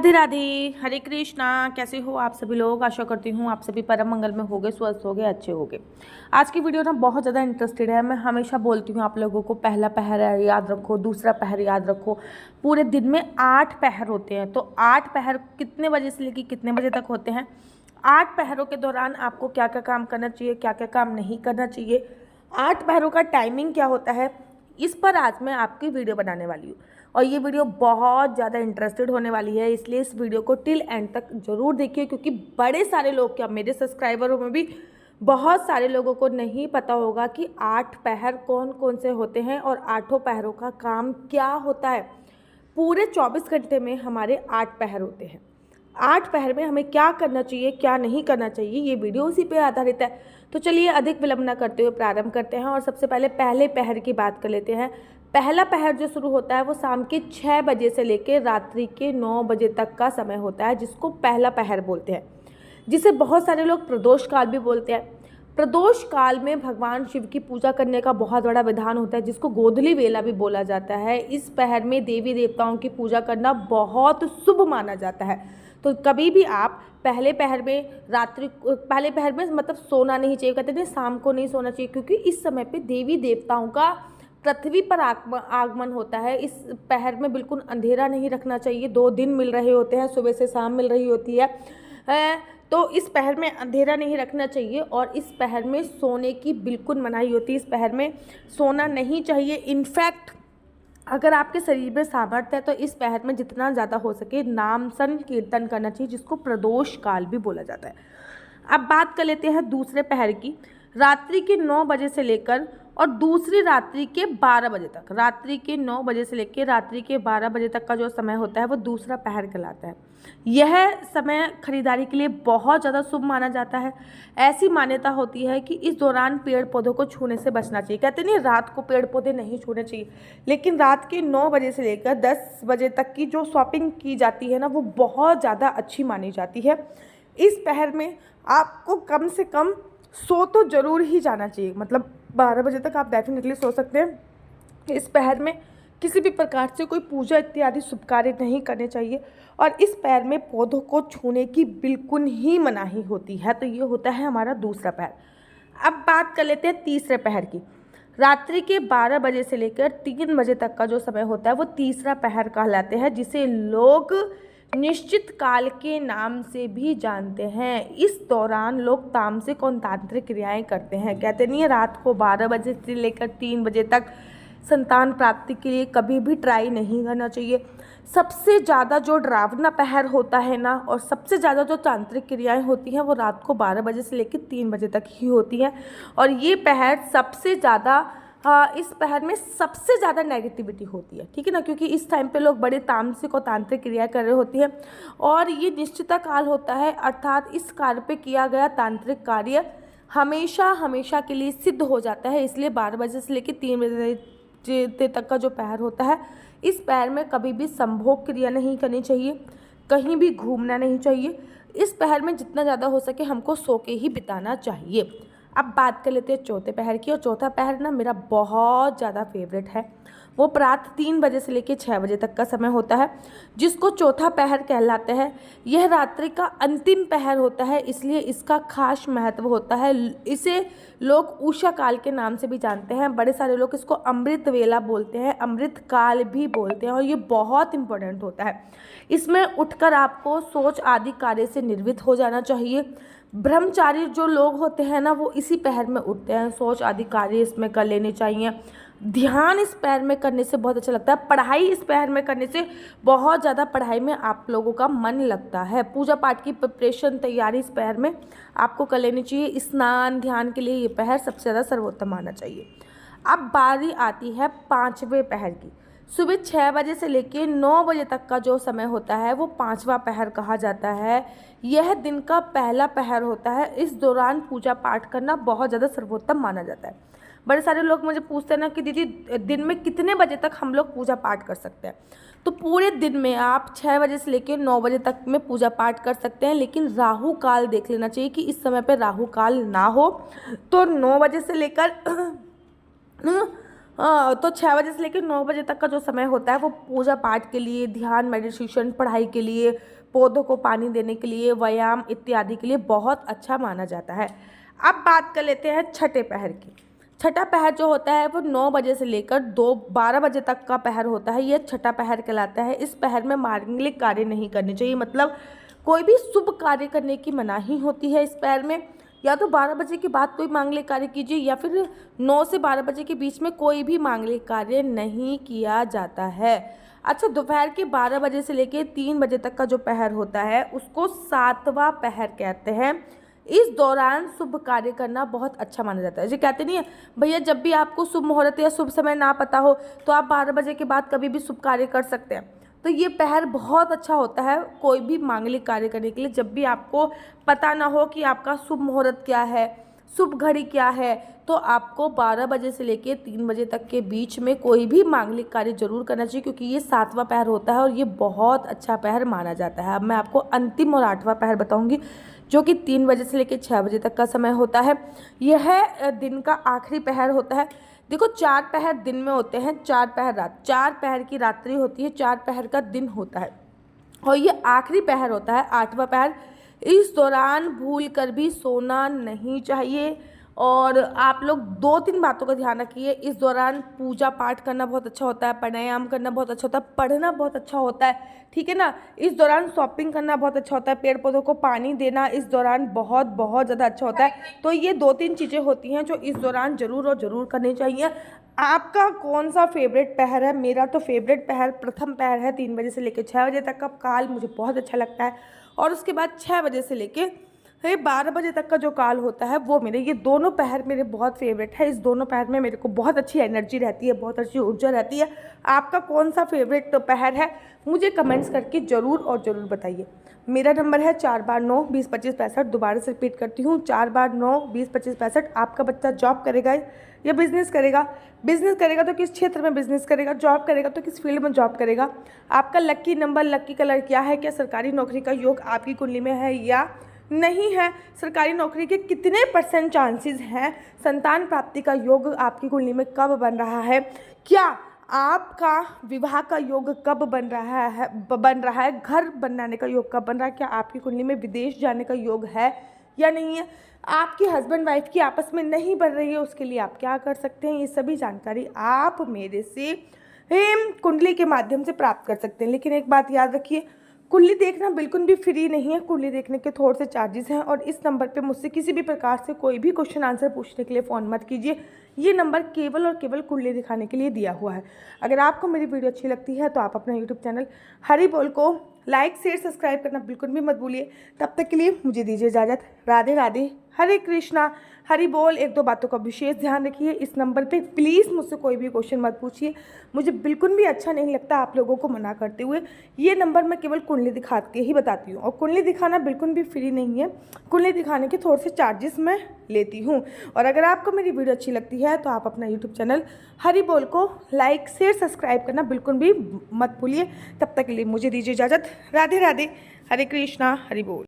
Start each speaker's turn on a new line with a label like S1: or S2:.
S1: राधे राधे, हरे कृष्णा। कैसे हो आप सभी लोग? आशा करती हूँ आप सभी परम मंगल में होगे, स्वस्थ होगे, अच्छे होगे। आज की वीडियो ना बहुत ज़्यादा इंटरेस्टेड है। मैं हमेशा बोलती हूँ आप लोगों को, पहला पहर याद रखो, दूसरा पहर याद रखो। पूरे दिन में 8 पहर होते हैं, तो 8 पहर कितने बजे से लेकर कितने बजे तक होते हैं? 8 पहरों के दौरान आपको क्या क्या काम करना चाहिए, क्या क्या काम नहीं करना चाहिए, 8 पहरों का टाइमिंग क्या होता है, इस पर आज मैं आपकी वीडियो बनाने वाली हूँ। और ये वीडियो बहुत ज़्यादा इंटरेस्टेड होने वाली है, इसलिए इस वीडियो को टिल एंड तक ज़रूर देखिए, क्योंकि बड़े सारे लोग, क्या मेरे सब्सक्राइबरों में भी बहुत सारे लोगों को नहीं पता होगा कि 8 पहर कौन कौन से होते हैं और 8 पहरों का काम क्या होता है। पूरे 24 घंटे में हमारे 8 पहर होते हैं। 8 पहर में हमें क्या करना चाहिए, क्या नहीं करना चाहिए, ये वीडियो उसी पे आधारित है। तो चलिए अधिक विलंब न करते हुए प्रारंभ करते हैं और सबसे पहले पहले पहर की बात कर लेते हैं। पहला पहर जो शुरू होता है वो शाम के 6 बजे से लेकर रात्रि के 9 बजे तक का समय होता है, जिसको पहला पहर बोलते हैं, जिसे बहुत सारे लोग प्रदोष काल भी बोलते हैं। प्रदोष काल में भगवान शिव की पूजा करने का बहुत बड़ा विधान होता है, जिसको गोधली वेला भी बोला जाता है। इस पहर में देवी देवताओं की पूजा करना बहुत शुभ माना जाता है। तो कभी भी आप पहले पहर में मतलब सोना नहीं चाहिए, कहते हैं शाम को नहीं सोना चाहिए, क्योंकि इस समय पे देवी देवताओं का पृथ्वी पर आगमन होता है। इस पहर में बिल्कुल अंधेरा नहीं रखना चाहिए। 2 दिन मिल रहे होते हैं, सुबह से शाम मिल रही होती है, तो इस पहर में अंधेरा नहीं रखना चाहिए और इस पहर में सोने की बिल्कुल मनाही होती है। इस पहर में सोना नहीं चाहिए। इनफैक्ट अगर आपके शरीर में सामर्थ्य है तो इस पहर में जितना ज़्यादा हो सके नाम कीर्तन करना चाहिए, जिसको प्रदोष काल भी बोला जाता है। अब बात कर लेते हैं दूसरे पहर की। रात्रि के 9 बजे से लेकर और दूसरी रात्रि के 12 बजे तक, रात्रि के 9 बजे से लेकर रात्रि के 12 बजे तक का जो समय होता है वो दूसरा पहर कहलाता है। यह समय खरीदारी के लिए बहुत ज़्यादा शुभ माना जाता है। ऐसी मान्यता होती है कि इस दौरान पेड़ पौधों को छूने से बचना चाहिए। कहते नहीं रात को पेड़ पौधे नहीं छूने चाहिए, लेकिन रात के 9 बजे से लेकर 10 बजे तक की जो शॉपिंग की जाती है ना, वो बहुत ज़्यादा अच्छी मानी जाती है। इस पहर में आपको कम से कम सो तो ज़रूर ही जाना चाहिए, मतलब 12 बजे तक आप डेफिनेटली सो सकते हैं। इस पहर में किसी भी प्रकार से कोई पूजा इत्यादि शुभ कार्य नहीं करने चाहिए और इस पहर में पौधों को छूने की बिल्कुल ही मनाही होती है। तो ये होता है हमारा दूसरा पहर। अब बात कर लेते हैं तीसरे पहर की। रात्रि के 12 बजे से लेकर 3 बजे तक का जो समय होता है वो तीसरा पहर कहलाते हैं, जिसे लोग निश्चित काल के नाम से भी जानते हैं। इस दौरान लोग तामसिक और तांत्रिक क्रियाएं करते हैं। कहते नहीं है रात को 12 बजे से लेकर 3 बजे तक संतान प्राप्ति के लिए कभी भी ट्राई नहीं करना चाहिए। सबसे ज़्यादा जो डरावना पहर होता है ना, और सबसे ज़्यादा जो तांत्रिक क्रियाएं होती हैं वो रात को 12 बजे से लेकर 3 बजे तक ही होती हैं। और ये पहर सबसे ज़्यादा इस पहर में सबसे ज़्यादा नेगेटिविटी होती है, ठीक है ना, क्योंकि इस टाइम पे लोग बड़े तामसिक और तांत्रिक क्रियाएं कर रहे होती हैं और ये निश्चिता काल होता है, अर्थात इस कार्य पे किया गया तांत्रिक कार्य हमेशा हमेशा के लिए सिद्ध हो जाता है। इसलिए 12 बजे से लेकर 3 बजे तक का जो पहर होता है, इस पहर में कभी भी संभोग क्रिया नहीं करनी चाहिए, कहीं भी घूमना नहीं चाहिए। इस पहर में जितना ज़्यादा हो सके हमको सो के ही बिताना चाहिए। अब बात कर लेते हैं चौथे पहर की, और चौथा पहर ना मेरा बहुत ज़्यादा फेवरेट है। वो प्रात 3 बजे से लेकर 6 बजे तक का समय होता है, जिसको चौथा पहर कहलाते हैं। यह रात्रि का अंतिम पहर होता है, इसलिए इसका खास महत्व होता है। इसे लोग उषा काल के नाम से भी जानते हैं। बड़े सारे लोग इसको अमृत वेला बोलते हैं, अमृत काल भी बोलते हैं, और ये बहुत इंपॉर्टेंट होता है। इसमें उठकर आपको सोच आदि कार्य से निर्वृत्त हो जाना चाहिए। ब्रह्मचारी जो लोग होते हैं ना, वो इसी पहर में उठते हैं, सोच आदि कार्य इसमें कर लेने चाहिए। ध्यान इस पहर में करने से बहुत अच्छा लगता है। पढ़ाई इस पहर में करने से बहुत ज़्यादा पढ़ाई में आप लोगों का मन लगता है। पूजा पाठ की प्रिपरेशन तैयारी इस पहर में आपको कर लेनी चाहिए। स्नान ध्यान के लिए ये पहर सबसे ज़्यादा सर्वोत्तम माना चाहिए। अब बारी आती है 5वें पहर की। सुबह 6 बजे से लेकर 9 बजे तक का जो समय होता है वो 5वां पहर कहा जाता है। यह दिन का पहला पहर होता है। इस दौरान पूजा पाठ करना बहुत ज़्यादा सर्वोत्तम माना जाता है। बड़े सारे लोग मुझे पूछते हैं ना कि दीदी दिन में कितने बजे तक हम लोग पूजा पाठ कर सकते हैं? तो पूरे दिन में आप 6 बजे से लेकर 9 बजे तक में पूजा पाठ कर सकते हैं, लेकिन राहु काल देख लेना चाहिए कि इस समय पे राहु काल ना हो। तो 9 बजे से लेकर तो 6 बजे से लेकर 9 बजे तक का जो समय होता है वो पूजा पाठ के लिए, ध्यान, मेडिटेशन, पढ़ाई के लिए, पौधों को पानी देने के लिए, व्यायाम इत्यादि के लिए बहुत अच्छा माना जाता है। अब बात कर लेते हैं छठे पहर की। छठा पहर जो होता है वो 9 बजे से लेकर 12 बजे तक का पहर होता है। यह छठा पहर कहलाता है। इस पहर में मांगलिक कार्य नहीं करने चाहिए, मतलब कोई भी शुभ कार्य करने की मनाही होती है इस पहर में। या तो 12 बजे के बाद कोई मांगलिक कार्य कीजिए, या फिर 9 से 12 बजे के बीच में कोई भी मांगलिक कार्य नहीं किया जाता है। अच्छा, दोपहर के 12 बजे से लेकर 3 बजे तक का जो पहर होता है उसको सातवां पहर कहते हैं। इस दौरान शुभ कार्य करना बहुत अच्छा माना जाता है। जी कहते नहीं है भैया, जब भी आपको शुभ मुहूर्त या शुभ समय ना पता हो तो आप 12 बजे के बाद कभी भी शुभ कार्य कर सकते हैं। तो ये पहर बहुत अच्छा होता है कोई भी मांगलिक कार्य करने के लिए। जब भी आपको पता ना हो कि आपका शुभ मुहूर्त क्या है, शुभ घड़ी क्या है, तो आपको 12 बजे से लेकर 3 बजे तक के बीच में कोई भी मांगलिक कार्य जरूर करना चाहिए, क्योंकि ये सातवां पहर होता है और ये बहुत अच्छा पहर माना जाता है। अब मैं आपको अंतिम और 8वां पहर बताऊंगी, जो कि 3 बजे से लेकर 6 बजे तक का समय होता है। यह दिन का आखिरी पहर होता है। देखो, 4 पहर दिन में होते हैं, 4 पहर रात, 4 पहर की रात्रि होती है, 4 पहर का दिन होता है, और ये आखिरी पहर होता है 8वां पहर। इस दौरान भूल कर भी सोना नहीं चाहिए। और आप लोग 2-3 बातों का ध्यान रखिए। इस दौरान पूजा पाठ करना बहुत अच्छा होता है, प्राणायाम करना बहुत अच्छा होता है, पढ़ना बहुत अच्छा होता है, ठीक है ना। इस दौरान शॉपिंग करना बहुत अच्छा होता है, पेड़ पौधों को पानी देना इस दौरान बहुत बहुत ज़्यादा अच्छा होता है। तो ये 2-3 चीज़ें होती हैं जो इस दौरान ज़रूर और ज़रूर करनी चाहिए। आपका कौन सा फेवरेट पहर है? मेरा तो फेवरेट पहर प्रथम पहर है, 3 बजे से लेकर 6 बजे तक का काल मुझे बहुत अच्छा लगता है। और उसके बाद 6 बजे से लेकर 12 बजे तक का जो काल होता है वो मेरे, ये दोनों पहर मेरे बहुत फेवरेट है। इस दोनों पहर में मेरे को बहुत अच्छी एनर्जी रहती है, बहुत अच्छी ऊर्जा रहती है। आपका कौन सा फेवरेट पहर है मुझे कमेंट्स करके ज़रूर और ज़रूर बताइए। मेरा नंबर है 4 बार 9 20 25 65। दोबारा से रिपीट करती हूँ, 4 बार 9 20 25 65। आपका बच्चा जॉब करेगा या बिजनेस करेगा? बिजनेस करेगा तो किस क्षेत्र में बिजनेस करेगा? जॉब करेगा तो किस फील्ड में जॉब करेगा? आपका लकी नंबर, लकी कलर क्या है? क्या सरकारी नौकरी का योग आपकी कुंडली में है या नहीं है? सरकारी नौकरी के कितने % चांसेस हैं? संतान प्राप्ति का योग आपकी कुंडली में कब बन रहा है? क्या आपका विवाह का योग कब बन रहा है? घर बनाने का योग कब बन रहा है? क्या आपकी कुंडली में विदेश जाने का योग है या नहीं है? आपकी हस्बैंड वाइफ की आपस में नहीं बन रही है, उसके लिए आप क्या कर सकते हैं? ये सभी जानकारी आप मेरे से कुंडली के माध्यम से प्राप्त कर सकते हैं। लेकिन एक बात याद रखिए, कुंडली देखना बिल्कुल भी फ्री नहीं है। कुंडली देखने के थोड़े से चार्जेस हैं, और इस नंबर पे मुझसे किसी भी प्रकार से कोई भी क्वेश्चन आंसर पूछने के लिए फ़ोन मत कीजिए। ये नंबर केवल और केवल कुंडली दिखाने के लिए दिया हुआ है। अगर आपको मेरी वीडियो अच्छी लगती है तो आप अपना यूट्यूब चैनल हरी बोल को लाइक शेयर सब्सक्राइब करना बिल्कुल भी मत भूलिए। तब तक के लिए मुझे दीजिए इजाज़त। राधे राधे, हरे कृष्णा, हरी बोल। 1-2 बातों का विशेष ध्यान रखिए। इस नंबर पे प्लीज़ मुझसे कोई भी क्वेश्चन मत पूछिए, मुझे बिल्कुल भी अच्छा नहीं लगता आप लोगों को मना करते हुए। ये नंबर मैं केवल कुंडली दिखा के ही बताती हूँ, और कुंडली दिखाना बिल्कुल भी फ्री नहीं है। कुंडली दिखाने के थोड़े से चार्जेस मैं लेती हूँ। और अगर आपको मेरी वीडियो अच्छी लगती है तो आप अपना यूट्यूब चैनल हरी बोल को लाइक शेयर सब्सक्राइब करना बिल्कुल भी मत भूलिए। तब तक के लिए मुझे दीजिए इजाज़त। राधे राधे, हरे कृष्णा, हरि बोल।